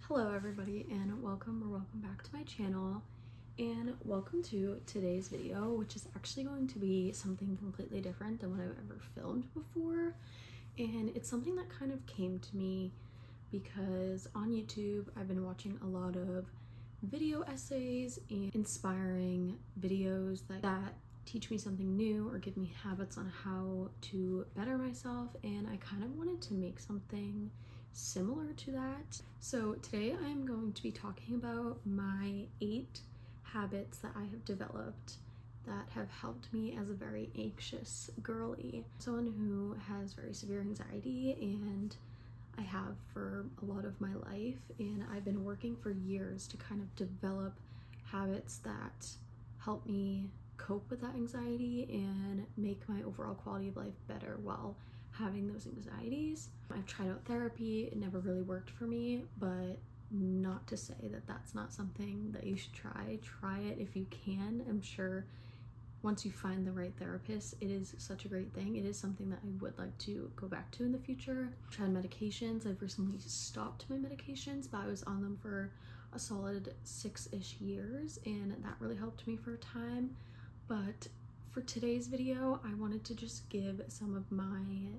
Hello everybody, and welcome back to my channel, and welcome to today's video, which is actually going to be something completely different than what I've ever filmed before. And it's something that kind of came to me because on YouTube I've been watching a lot of video essays and inspiring videos that teach me something new or give me habits on how to better myself, and I kind of wanted to make something similar to that. So today I am going to be talking about my 8 habits that I have developed that have helped me as a very anxious girly, someone who has very severe anxiety, and I have for a lot of my life, and I've been working for years to kind of develop habits that help me cope with that anxiety and make my overall quality of life better while having those anxieties. I've tried out therapy, it never really worked for me, but not to say that that's not something that you should try. Try it if you can. I'm sure once you find the right therapist, it is such a great thing. It is something that I would like to go back to in the future. Tried medications. I've recently stopped my medications, but I was on them for a solid 6-ish years, and that really helped me for a time. But for today's video, I wanted to just give some of my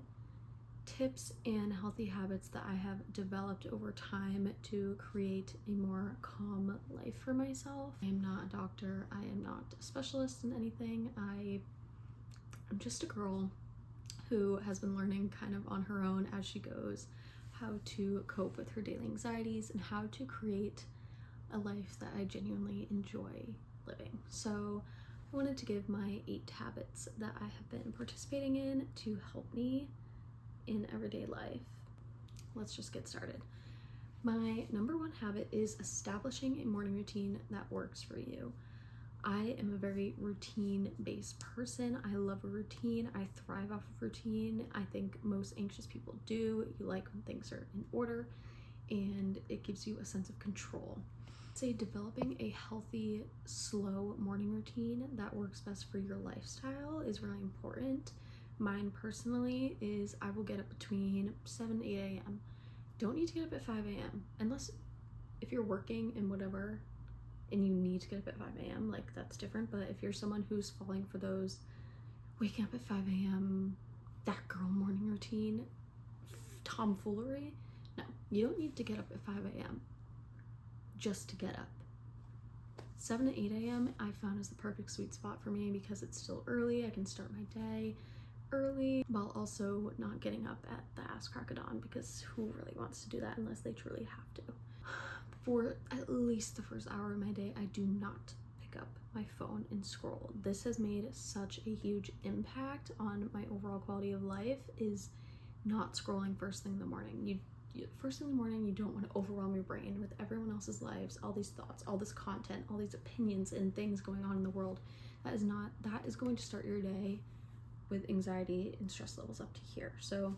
tips and healthy habits that I have developed over time to create a more calm life for myself. I am not a doctor, I am not a specialist in anything. I'm just a girl who has been learning kind of on her own as she goes how to cope with her daily anxieties and how to create a life that I genuinely enjoy living. So I wanted to give my 8 habits that I have been participating in to help me in everyday life. Let's just get started. My number 1 habit is establishing a morning routine that works for you. I am a very routine-based person. I love a routine. I thrive off of routine. I think most anxious people do. You like when things are in order, and it gives you a sense of control. Say developing a healthy, slow morning routine that works best for your lifestyle is really important. Mine personally is I will get up between 7 and 8 a.m. Don't need to get up at 5 a.m. unless if you're working and whatever and you need to get up at 5 a.m. like that's different. But if you're someone who's falling for those waking up at 5 a.m. that girl morning routine tomfoolery, no, you don't need to get up at 5 a.m. just to get up. 7 to 8 a.m. I found is the perfect sweet spot for me because it's still early. I can start my day early while also not getting up at the ass crack of dawn, because who really wants to do that unless they truly have to? For at least the first hour of my day, I do not pick up my phone and scroll. This has made such a huge impact on my overall quality of life, is not scrolling first thing in the morning. First thing in the morning, you don't want to overwhelm your brain with everyone else's lives, all these thoughts, all this content, all these opinions and things going on in the world. That is going to start your day with anxiety and stress levels up to here. So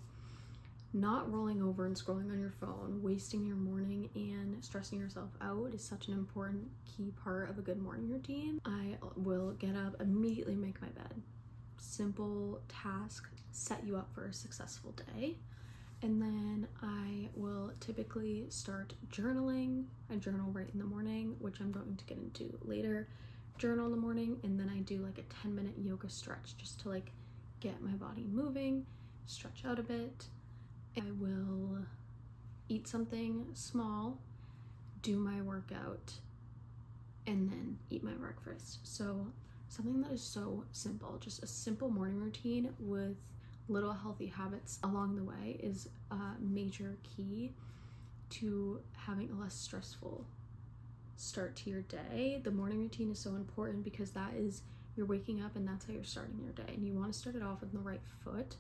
not rolling over and scrolling on your phone, wasting your morning and stressing yourself out is such an important key part of a good morning routine. I will get up, immediately make my bed. Simple task, set you up for a successful day. And then I will typically start journaling. I journal right in the morning, which I'm going to get into later. Journal in the morning, and then I do like a 10-minute yoga stretch just to like get my body moving, stretch out a bit. I will eat something small, do my workout, and then eat my breakfast. So something that is so simple, just a simple morning routine with little healthy habits along the way is a major key to having a less stressful start to your day. The morning routine is so important because that is, you're waking up and that's how you're starting your day, and you want to start it off on the right foot,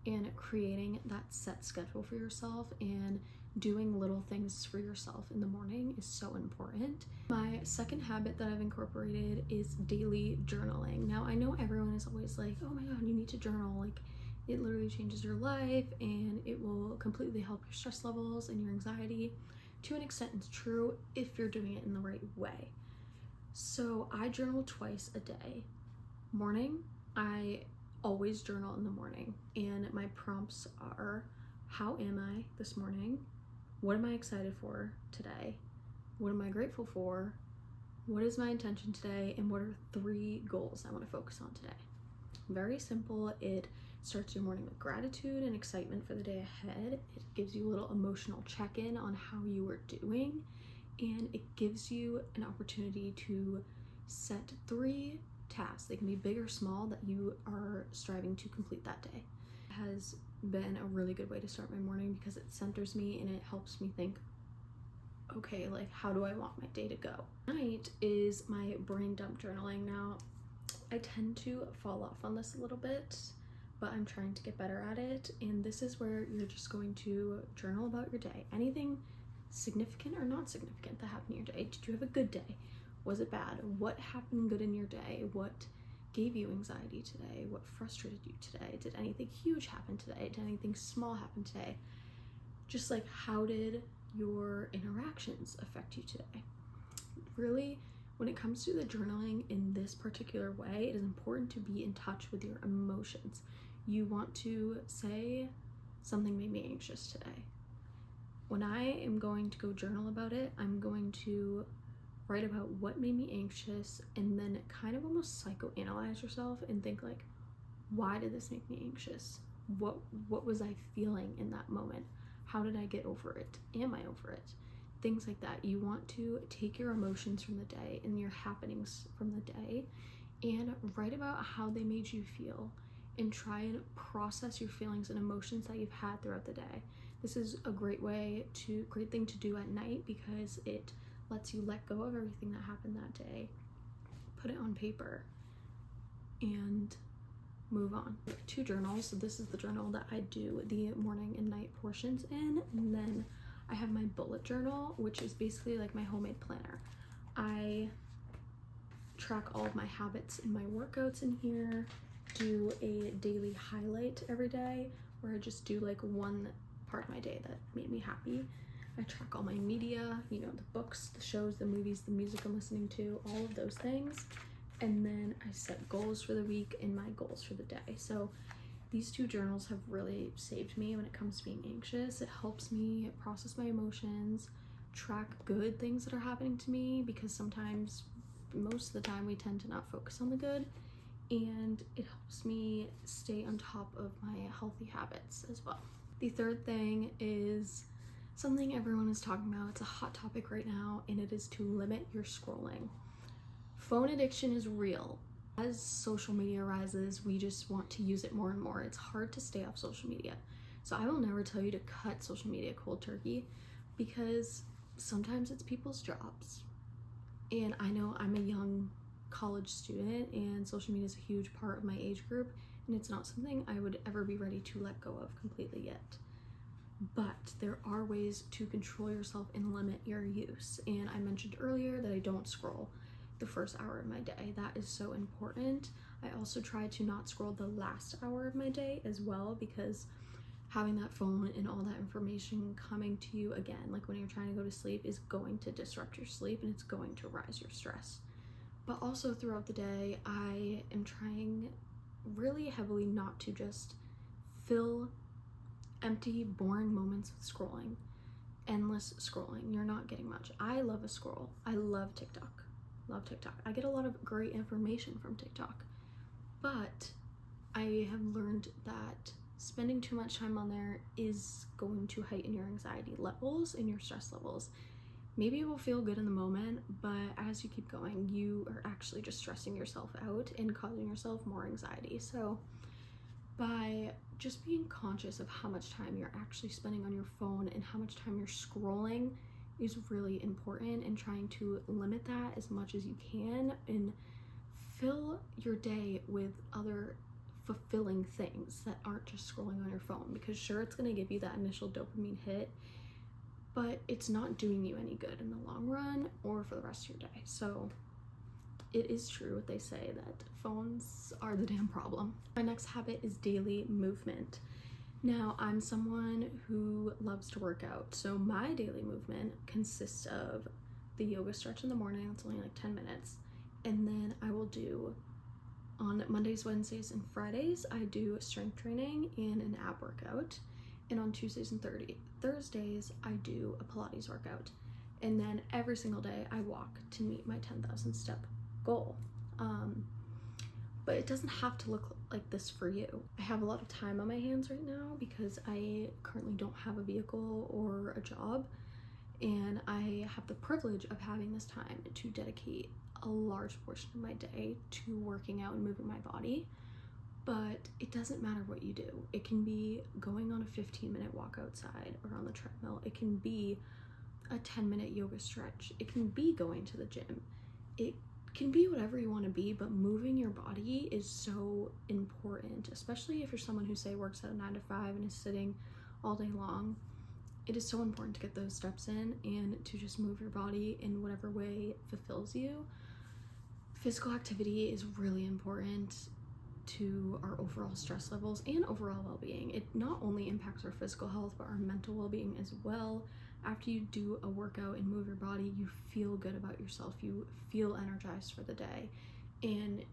and creating that set schedule for yourself and doing little things for yourself in the morning is so important. My second habit that I've incorporated is daily journaling. Now I know everyone is always like, oh my god, you need to journal, like it literally changes your life and it will completely help your stress levels and your anxiety. To an extent, it's true if you're doing it in the right way. So I journal twice a day. Morning, I always journal in the morning, and my prompts are, how am I this morning? what am I excited for today? What am I grateful for? What is my intention today? And what are 3 goals I want to focus on today? Very simple. It starts your morning with gratitude and excitement for the day ahead. It gives you a little emotional check-in on how you are doing, and it gives you an opportunity to set 3 tasks. They can be big or small that you are striving to complete that day. It has been a really good way to start my morning because it centers me and it helps me think, okay, like, how do I want my day to go? Night is my brain dump journaling. Now, I tend to fall off on this a little bit, but I'm trying to get better at it. And this is where you're just going to journal about your day. Anything significant or not significant that happened in your day. Did you have a good day? Was it bad? What happened good in your day? What gave you anxiety today? What frustrated you today? Did anything huge happen today? Did anything small happen today? Just like, how did your interactions affect you today? Really, when it comes to the journaling in this particular way, it is important to be in touch with your emotions. You want to say, something made me anxious today. When I am going to go journal about it, I'm going to write about what made me anxious and then kind of almost psychoanalyze yourself and think like, why did this make me anxious? What was I feeling in that moment? How did I get over it? Am I over it? Things like that. You want to take your emotions from the day and your happenings from the day and write about how they made you feel and try and process your feelings and emotions that you've had throughout the day. This is a great thing to do at night because it lets you let go of everything that happened that day, put it on paper, and move on. 2 journals. So this is the journal that I do the morning and night portions in, and then I have my bullet journal, which is basically like my homemade planner. I track all of my habits and my workouts in here, do a daily highlight every day where I just do like one part of my day that made me happy. I track all my media, you know, the books, the shows, the movies, the music I'm listening to, all of those things. And then I set goals for the week and my goals for the day. So these 2 journals have really saved me when it comes to being anxious. It helps me process my emotions, track good things that are happening to me, because sometimes, most of the time, we tend to not focus on the good. And it helps me stay on top of my healthy habits as well. The 3rd thing is something everyone is talking about. It's a hot topic right now, and it is to limit your scrolling. Phone addiction is real. As social media rises, we just want to use it more and more. It's hard to stay off social media. So I will never tell you to cut social media cold turkey, because sometimes it's people's jobs. And I know I'm a young college student and social media is a huge part of my age group, and it's not something I would ever be ready to let go of completely yet. But there are ways to control yourself and limit your use. And I mentioned earlier that I don't scroll the first hour of my day. That is so important. I also try to not scroll the last hour of my day as well, because having that phone and all that information coming to you again, like when you're trying to go to sleep, is going to disrupt your sleep and it's going to rise your stress. But also throughout the day, I am trying really heavily not to just fill empty, boring moments with scrolling. Endless scrolling. You're not getting much. I love a scroll. I love TikTok. I get a lot of great information from TikTok, but I have learned that spending too much time on there is going to heighten your anxiety levels and your stress levels. Maybe it will feel good in the moment, but as you keep going, you are actually just stressing yourself out and causing yourself more anxiety. So by just being conscious of how much time you're actually spending on your phone and how much time you're scrolling is really important, and trying to limit that as much as you can and fill your day with other fulfilling things that aren't just scrolling on your phone. Because sure, it's going to give you that initial dopamine hit, but it's not doing you any good in the long run or for the rest of your day. So it is true what they say, that phones are the damn problem. My next habit is daily movement. Now, I'm someone who loves to work out, so my daily movement consists of the yoga stretch in the morning. It's only like 10 minutes. And then I will do, on Mondays, Wednesdays, and Fridays, I do strength training and an ab workout. And on Tuesdays and Thursdays, I do a Pilates workout. And then every single day I walk to meet my 10,000 step goal. But it doesn't have to look like this for you. I have a lot of time on my hands right now because I currently don't have a vehicle or a job. And I have the privilege of having this time to dedicate a large portion of my day to working out and moving my body. But it doesn't matter what you do. It can be going on a 15-minute walk outside or on the treadmill. It can be a 10-minute yoga stretch. It can be going to the gym. It can be whatever you want to be, but moving your body is so important, especially if you're someone who, say, works at a 9 to 5 and is sitting all day long. It is so important to get those steps in and to just move your body in whatever way fulfills you. Physical activity is really important to our overall stress levels and overall well-being. It not only impacts our physical health, but our mental well-being as well. After you do a workout and move your body, you feel good about yourself. You feel energized for the day. And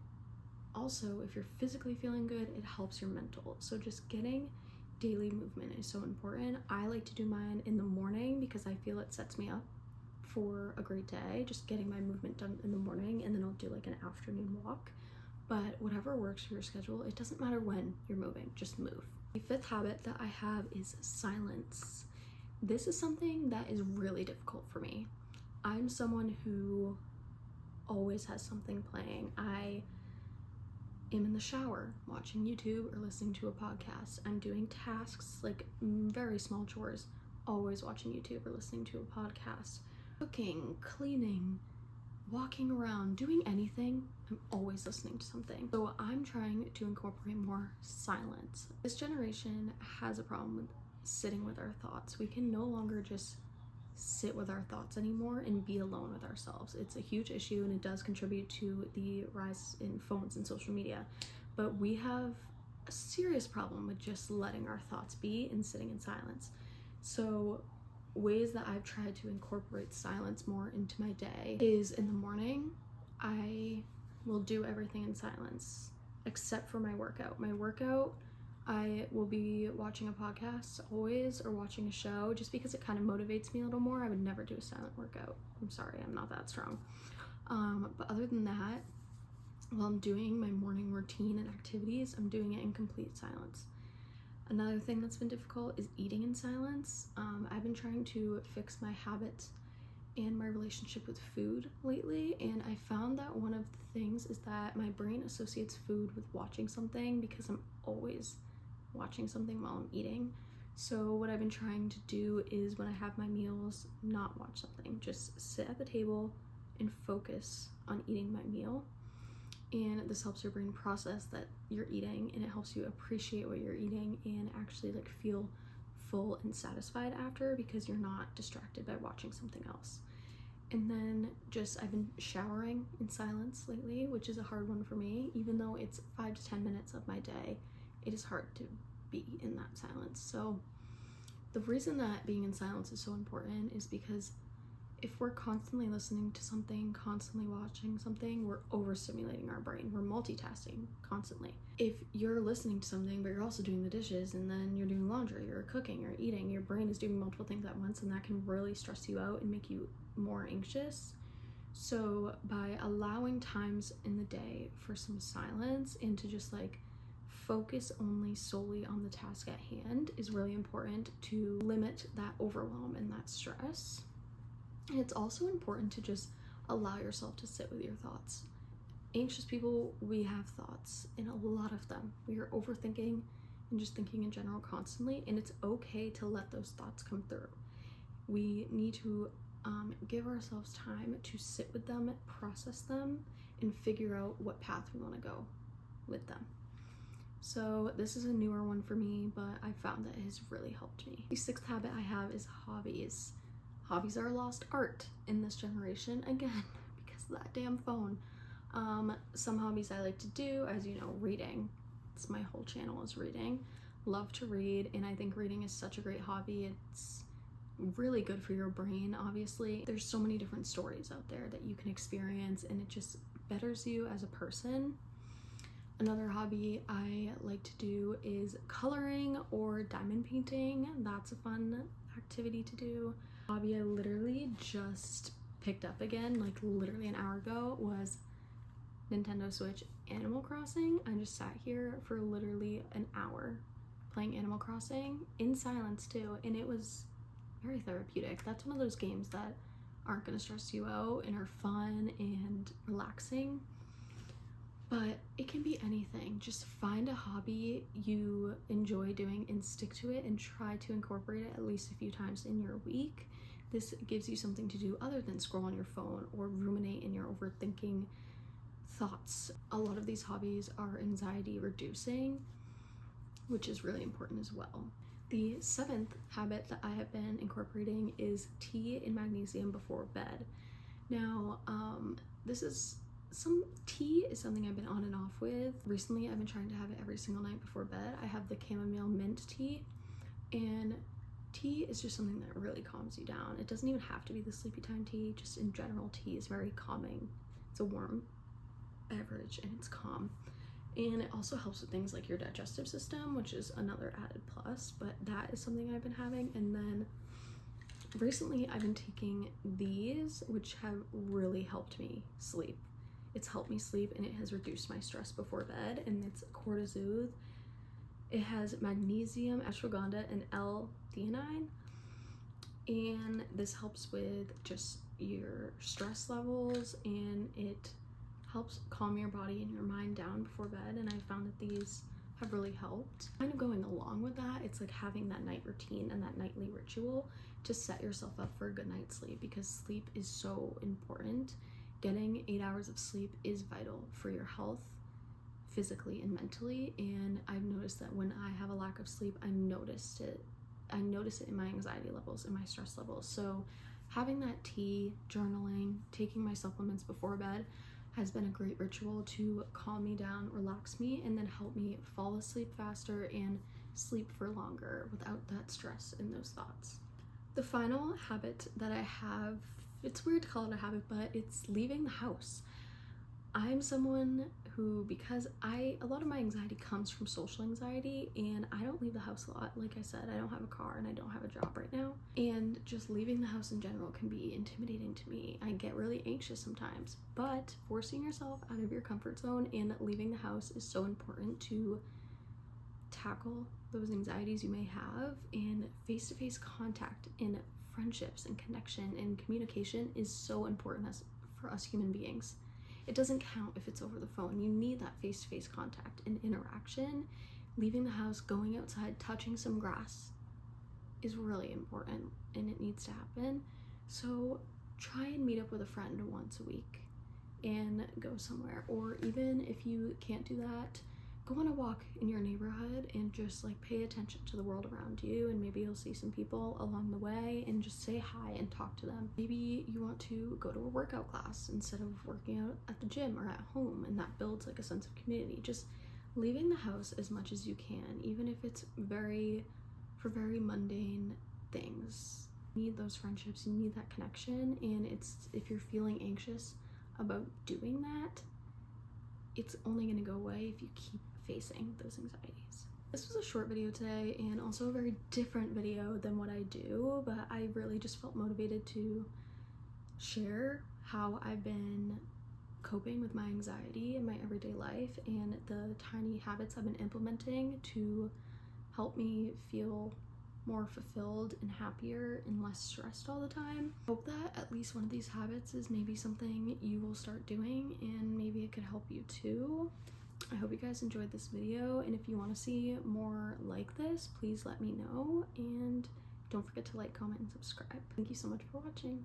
also, if you're physically feeling good, it helps your mental. So just getting daily movement is so important. I like to do mine in the morning because I feel it sets me up for a great day. Just getting my movement done in the morning, and then I'll do like an afternoon walk. But whatever works for your schedule, it doesn't matter when you're moving, just move. The fifth habit that I have is silence. This is something that is really difficult for me. I'm someone who always has something playing. I am in the shower watching YouTube or listening to a podcast. I'm doing tasks, like very small chores, always watching YouTube or listening to a podcast. Cooking, cleaning, walking around, doing anything, I'm always listening to something. So I'm trying to incorporate more silence. This generation has a problem with sitting with our thoughts. We can no longer just sit with our thoughts anymore and be alone with ourselves. It's a huge issue, and it does contribute to the rise in phones and social media. But we have a serious problem with just letting our thoughts be and sitting in silence. So ways that I've tried to incorporate silence more into my day is in the morning, I will do everything in silence except for my workout. My workout, I will be watching a podcast always, or watching a show, just because it kind of motivates me a little more. I would never do a silent workout. I'm sorry, I'm not that strong. But other than that, while I'm doing my morning routine and activities, I'm doing it in complete silence. Another thing that's been difficult is eating in silence. I've been trying to fix my habits and my relationship with food lately, and I found that one of the things is that my brain associates food with watching something, because I'm always watching something while I'm eating. So what I've been trying to do is, when I have my meals, not watch something, just sit at the table and focus on eating my meal. And this helps your brain process that you're eating, and it helps you appreciate what you're eating and actually like feel full and satisfied after, because you're not distracted by watching something else. And then just, I've been showering in silence lately, which is a hard one for me. Even though it's 5 to 10 minutes of my day, it is hard to be in that silence. So the reason that being in silence is so important is because if we're constantly listening to something, constantly watching something, we're overstimulating our brain. We're multitasking constantly. If you're listening to something, but you're also doing the dishes, and then you're doing laundry, or cooking, or eating, your brain is doing multiple things at once, and that can really stress you out and make you more anxious. So by allowing times in the day for some silence and to just like focus only solely on the task at hand is really important to limit that overwhelm and that stress. And it's also important to just allow yourself to sit with your thoughts. Anxious people, we have thoughts, and a lot of them. We are overthinking and just thinking in general constantly, and it's okay to let those thoughts come through. We need to give ourselves time to sit with them, process them, and figure out what path we want to go with them. So this is a newer one for me, but I found that it has really helped me. The sixth habit I have is hobbies. Hobbies are a lost art in this generation, again, because of that damn phone. Some hobbies I like to do, as you know, reading. It's my whole channel is reading. Love to read, and I think reading is such a great hobby. It's really good for your brain, obviously. There's so many different stories out there that you can experience, and it just betters you as a person. Another hobby I like to do is coloring or diamond painting. That's a fun activity to do. Hobby I literally just picked up again, like literally an hour ago, was Nintendo Switch Animal Crossing. I just sat here for literally an hour playing Animal Crossing in silence too, and it was very therapeutic. That's one of those games that aren't gonna stress you out and are fun and relaxing. But it can be anything. Just find a hobby you enjoy doing and stick to it and try to incorporate it at least a few times in your week. This gives you something to do other than scroll on your phone or ruminate in your overthinking thoughts. A lot of these hobbies are anxiety reducing, which is really important as well. The 7th habit that I have been incorporating is tea and magnesium before bed. Now, tea is something I've been on and off with. Recently, I've been trying to have it every single night before bed. I have the chamomile mint tea, and tea is just something that really calms you down. It doesn't even have to be the sleepy time tea, just in general, tea is very calming. It's a warm beverage and it's calm. And it also helps with things like your digestive system, which is another added plus, but that is something I've been having. And then recently I've been taking these, which have really helped me sleep. It's helped me sleep and it has reduced my stress before bed, and it's cortisone. It has magnesium, ashwagandha, and L-theanine, and this helps with just your stress levels, and it helps calm your body and your mind down before bed. And I found that these have really helped. Kind of going along with that, it's like having that night routine and that nightly ritual to set yourself up for a good night's sleep, because sleep is so important. Getting 8 hours of sleep is vital for your health, physically and mentally, and I've noticed that when I have a lack of sleep, I notice it in my anxiety levels and my stress levels. So having that tea, journaling, taking my supplements before bed has been a great ritual to calm me down, relax me, and then help me fall asleep faster and sleep for longer without that stress and those thoughts. The final habit that I have, it's weird to call it a habit, but it's leaving the house. I'm someone who, because a lot of my anxiety comes from social anxiety, and I don't leave the house a lot. Like I said, I don't have a car and I don't have a job right now, and just leaving the house in general can be intimidating to me. I get really anxious sometimes, but forcing yourself out of your comfort zone and leaving the house is so important to tackle those anxieties you may have. And face-to-face contact and friendships and connection and communication is so important for us human beings. It doesn't count if it's over the phone. You need that face-to-face contact and interaction. Leaving the house, going outside, touching some grass is really important, and it needs to happen. So try and meet up with a friend once a week and go somewhere. Or even if you can't do that, go on a walk in your neighborhood and just like pay attention to the world around you, and maybe you'll see some people along the way and just say hi and talk to them. Maybe you want to go to a workout class instead of working out at the gym or at home, and that builds like a sense of community. Just leaving the house as much as you can, even if it's for very mundane things. You need those friendships, you need that connection, and if you're feeling anxious about doing that, it's only going to go away if you keep facing those anxieties. This was a short video today, and also a very different video than what I do, but I really just felt motivated to share how I've been coping with my anxiety in my everyday life and the tiny habits I've been implementing to help me feel more fulfilled and happier and less stressed all the time. Hope that at least one of these habits is maybe something you will start doing, and maybe it could help you too. I hope you guys enjoyed this video, and if you want to see more like this, please let me know, and don't forget to like, comment, and subscribe. Thank you so much for watching.